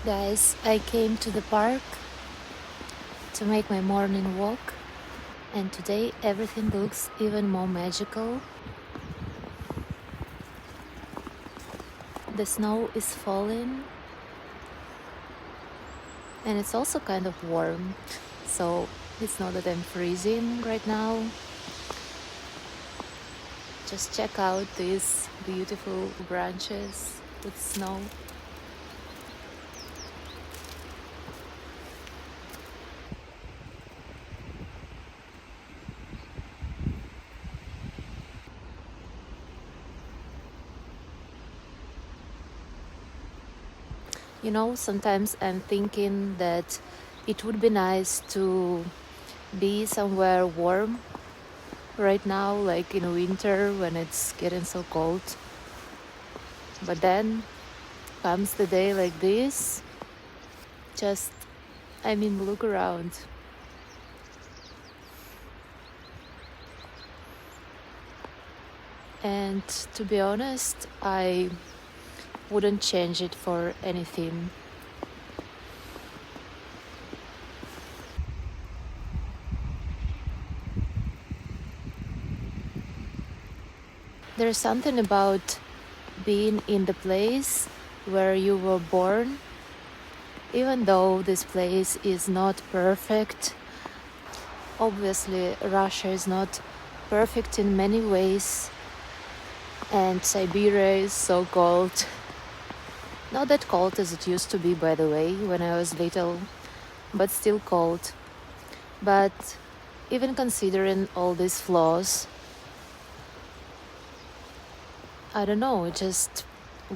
Guys, I came to the park to make my morning walk, and today everything looks even more magical. The snow is falling, and it's also kind of warm, so it's not that I'm freezing right now. Just check out these beautiful branches with snow. You know, sometimes I'm thinking that it would be nice to be somewhere warm right now, like in winter when it's getting so cold. But then comes the day like this, just, look around. And to be honest, I wouldn't change it for anything. There's something about being in the place where you were born, even though this place is not perfect. Obviously, Russia is not perfect in many ways, and Siberia is so cold. Not that cold as it used to be, by the way, when I was little, but still cold. But even considering all these flaws, I don't know, I just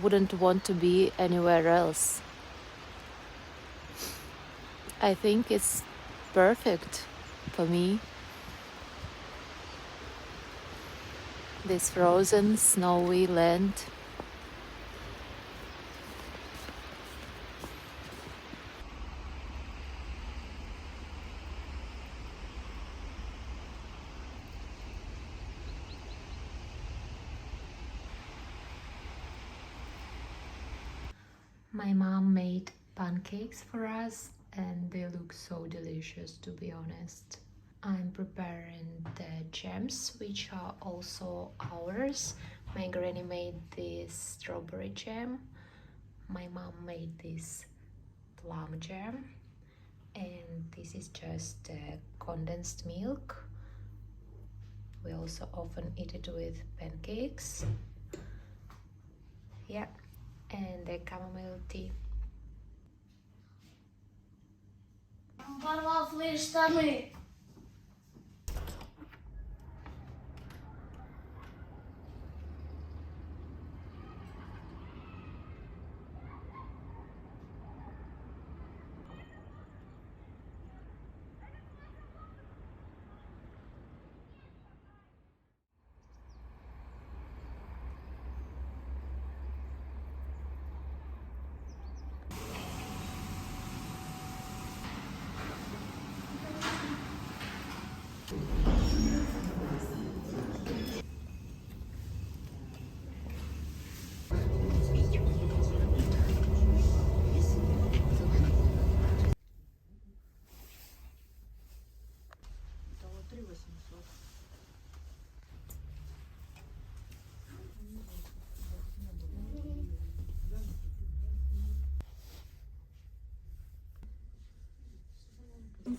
wouldn't want to be anywhere else. I think it's perfect for me. This frozen, snowy land. My mom made pancakes for us and they look so delicious, to be honest. I'm preparing the jams, which are also ours. My granny made this strawberry jam. My mom made this plum jam. And this is just condensed milk. We also often eat it with pancakes. Yeah, and the chamomile tea.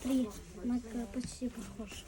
Смотри, Мак почти похож.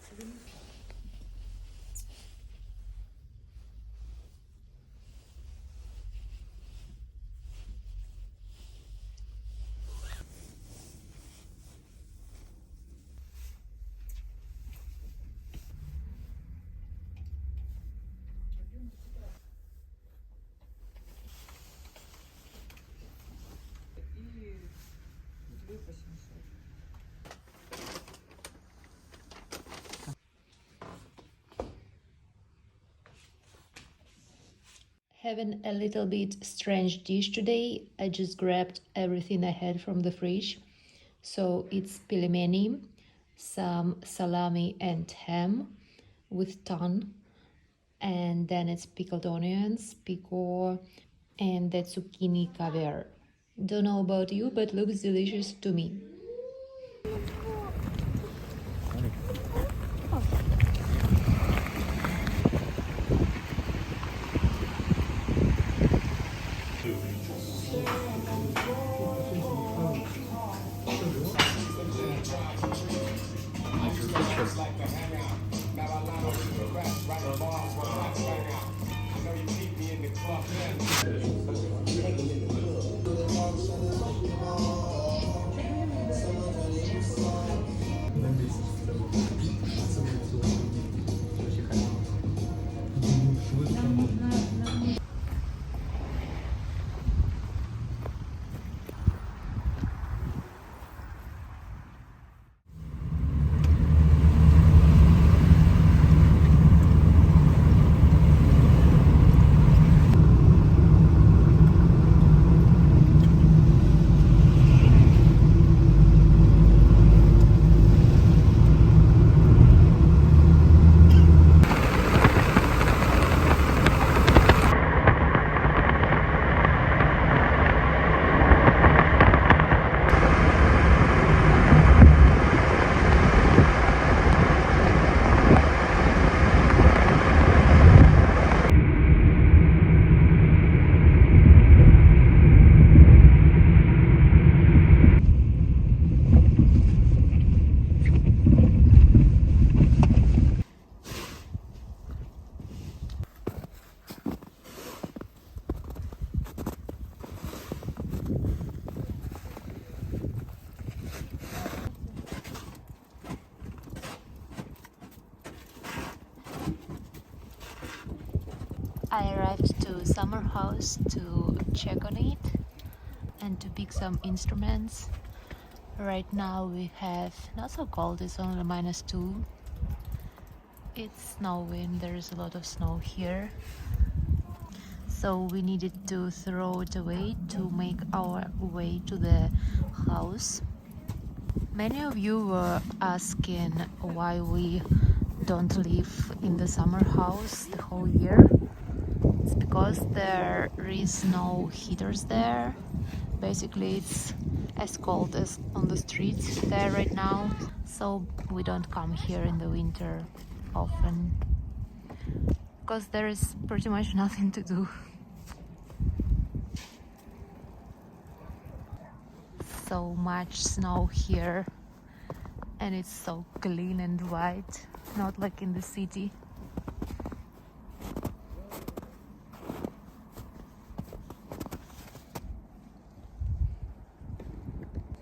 Having a little bit strange dish today. I just grabbed everything I had from the fridge. So it's pelmeni, some salami and ham with ton, and then it's pickled onions, pico, and the zucchini caviar. Don't know about you, but looks delicious to me. I arrived to summer house to check on it and to pick some instruments. Right now we have not so cold, it's only -2. It's snowing, there's a lot of snow here. So we needed to throw it away to make our way to the house. Many of you were asking why we don't live in the summer house the whole year. It's because there is no heaters there. Basically, it's as cold as on the streets there right now. So we don't come here in the winter often. Because there is pretty much nothing to do. So much snow here. And it's so clean and white. Not like in the city.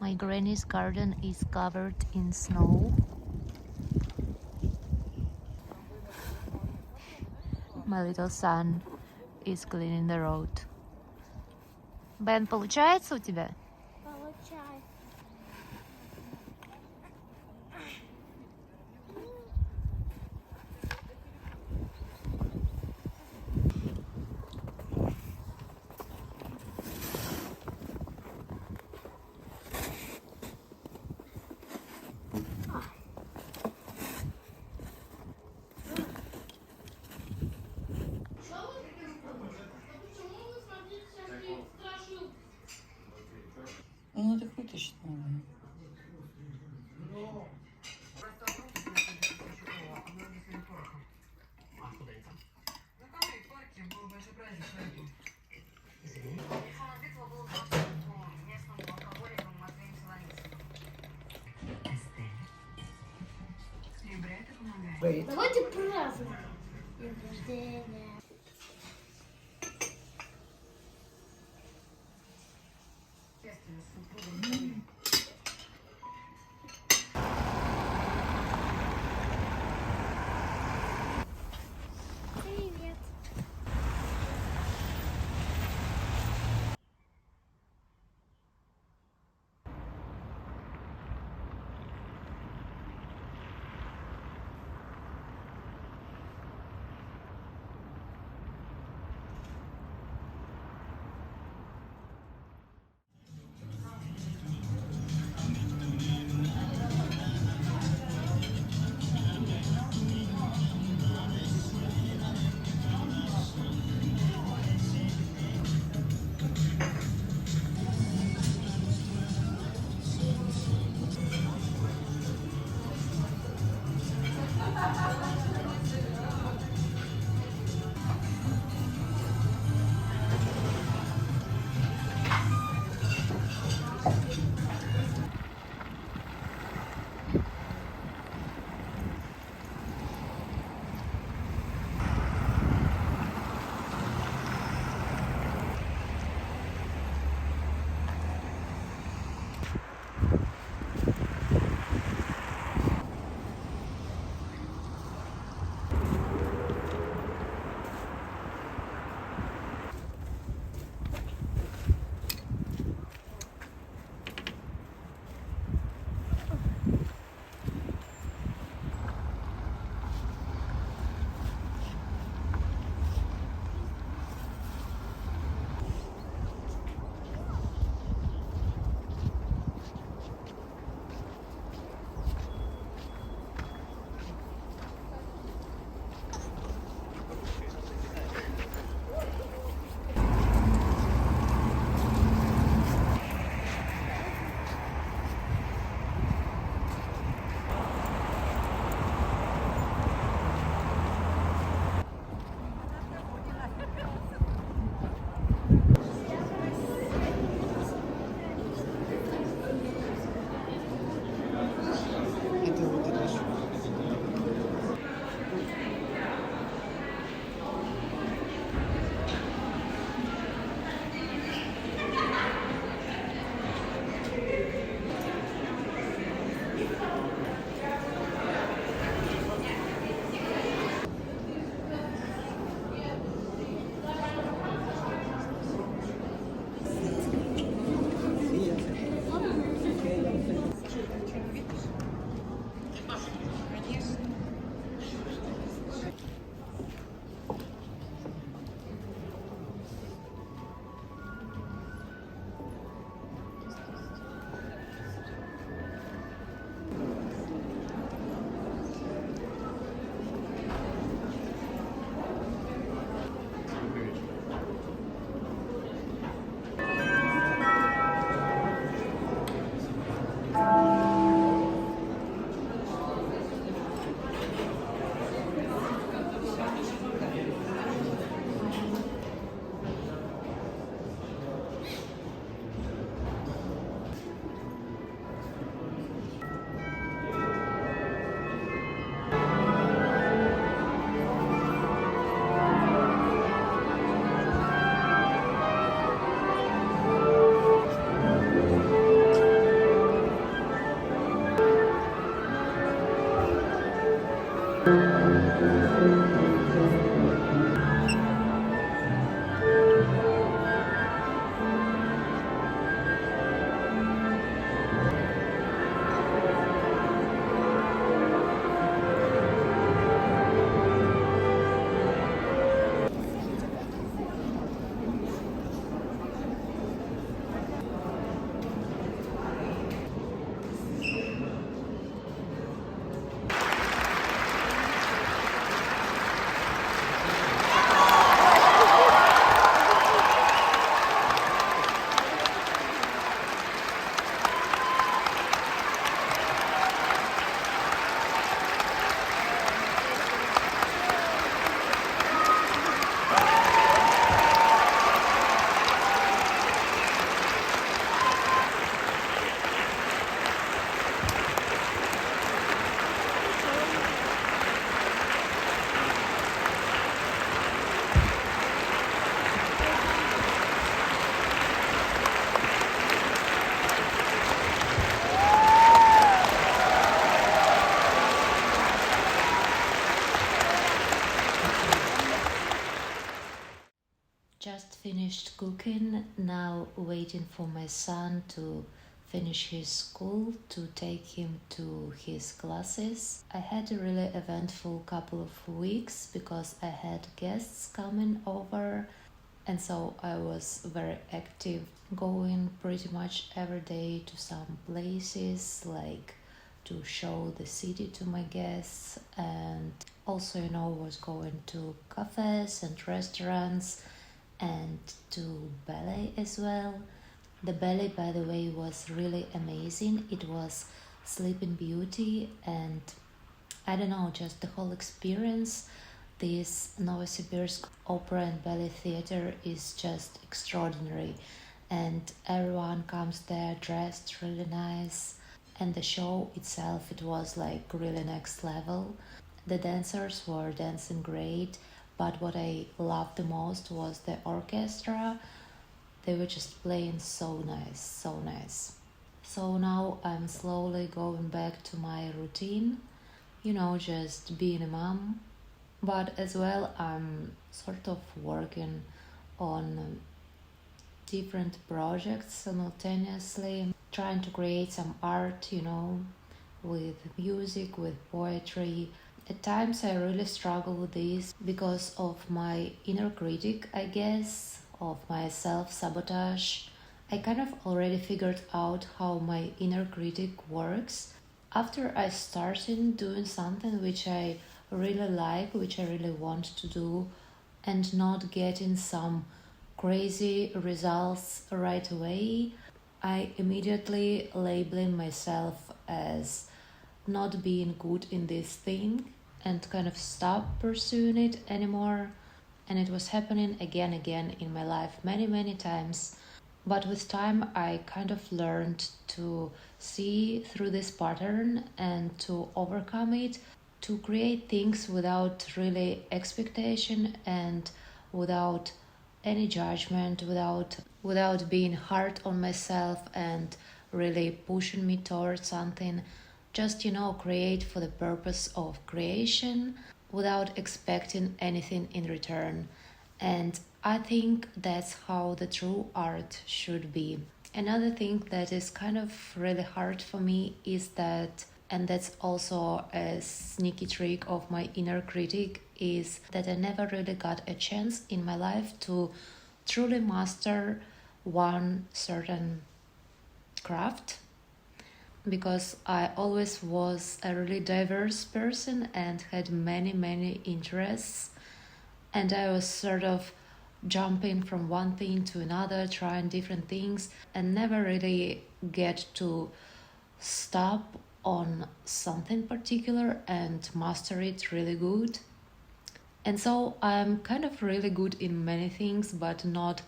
My granny's garden is covered in snow. My little son is cleaning the road. Бен, получается у тебя? Получай. Ну, так вытащить надо. Давайте праздновать. День рождения. Привет. Just finished cooking, now waiting for my son to finish his school to take him to his classes. I had a really eventful couple of weeks because I had guests coming over, and so I was very active, going pretty much every day to some places, like to show the city to my guests, and also, was going to cafes and restaurants and to ballet as well. The ballet, by the way, was really amazing. It was Sleeping Beauty, and I don't know, just the whole experience. This Novosibirsk Opera and Ballet Theater is just extraordinary, and everyone comes there dressed really nice. And the show itself, it was like really next level. The dancers were dancing great, but what I loved the most was the orchestra. They were just playing so nice, so nice. So now I'm slowly going back to my routine, just being a mom. But as well, I'm sort of working on different projects simultaneously, trying to create some art, with music, with poetry. At times, I really struggle with this because of my inner critic, I guess, of my self sabotage. I kind of already figured out how my inner critic works after I started doing something which I really like, which I really want to do, and not getting some crazy results right away. I immediately labeling myself as not being good in this thing and kind of stop pursuing it anymore. And it was happening again in my life many times. But with time, I kind of learned to see through this pattern and to overcome it, to create things without really expectation and without any judgment, without being hard on myself and really pushing me towards something. Just create for the purpose of creation without expecting anything in return. And I think that's how the true art should be. Another thing that is kind of really hard for me is that, and that's also a sneaky trick of my inner critic, is that I never really got a chance in my life to truly master one certain craft, because I always was a really diverse person and had many interests, and I was sort of jumping from one thing to another, trying different things, and never really get to stop on something particular and master it really good. And so I'm kind of really good in many things, but not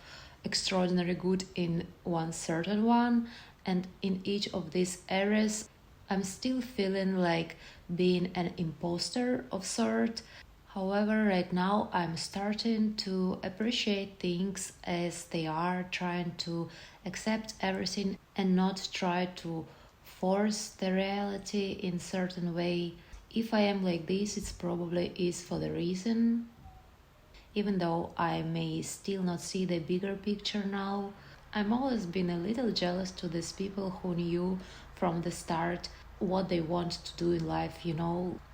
extraordinarily good in one certain one. And in each of these areas, I'm still feeling like being an imposter of sort. However, right now I'm starting to appreciate things as they are, trying to accept everything and not try to force the reality in certain way. If I am like this, it's probably is for the reason. Even though I may still not see the bigger picture now, I'm always been a little jealous to these people who knew from the start what they want to do in life,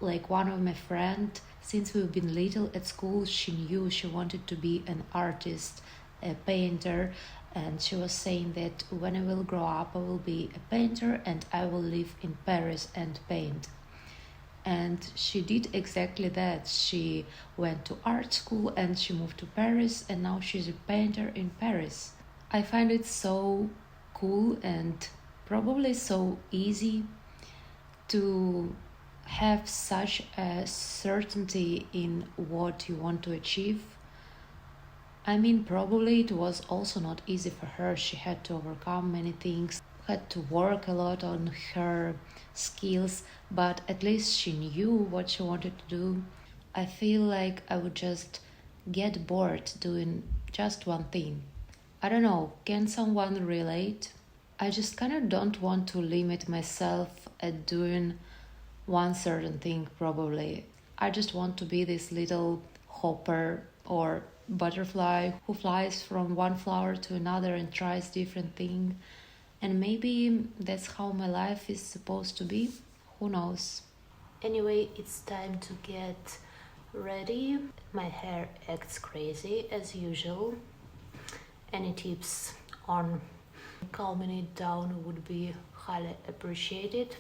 Like one of my friend, since we've been little at school, she knew she wanted to be an artist, a painter, and she was saying that when I will grow up, I will be a painter and I will live in Paris and paint. And she did exactly that. She went to art school and she moved to Paris, and now she's a painter in Paris. I find it so cool and probably so easy to have such a certainty in what you want to achieve. I mean, probably it was also not easy for her. She had to overcome many things, had to work a lot on her skills, but at least she knew what she wanted to do. I feel like I would just get bored doing just one thing. I don't know, can someone relate? I just kind of don't want to limit myself at doing one certain thing, probably. I just want to be this little hopper or butterfly who flies from one flower to another and tries different thing. And maybe that's how my life is supposed to be. Who knows? Anyway, it's time to get ready. My hair acts crazy as usual. Any tips on calming it down would be highly appreciated.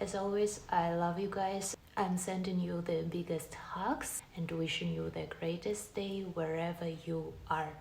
As always, I love you guys. I'm sending you the biggest hugs and wishing you the greatest day wherever you are.